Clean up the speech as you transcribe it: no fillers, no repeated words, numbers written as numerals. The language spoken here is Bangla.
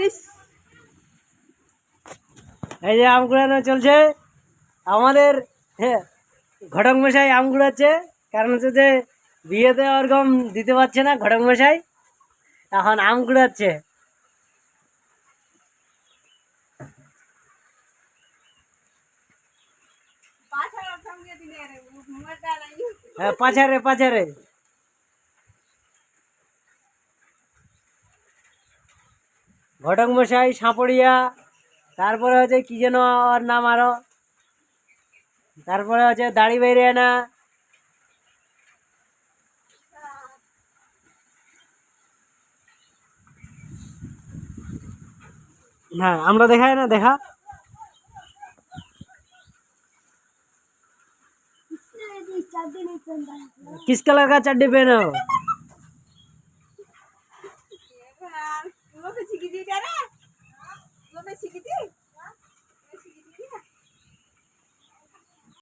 ইস, এই যে আম কুড়ানো চলছে আমাদের। হ্যাঁ, ঘটক মশাই আম কুড়াচ্ছে, কারণ হচ্ছে যে বিয়েতে ওরকম দিতে পারছে না ঘটক মশাই, এখন আম কুড়াচ্ছে। হ্যাঁ, পাছারে পাছারে ঘটক মশাই, সাঁপড়িয়া, তারপরে হচ্ছে কি যেন ওর নাম আরো, তারপরে হচ্ছে দাড়ি বাইরে না। হ্যাঁ, আমরা দেখাই না, দেখা किस कलर का चड्डी पहने हो?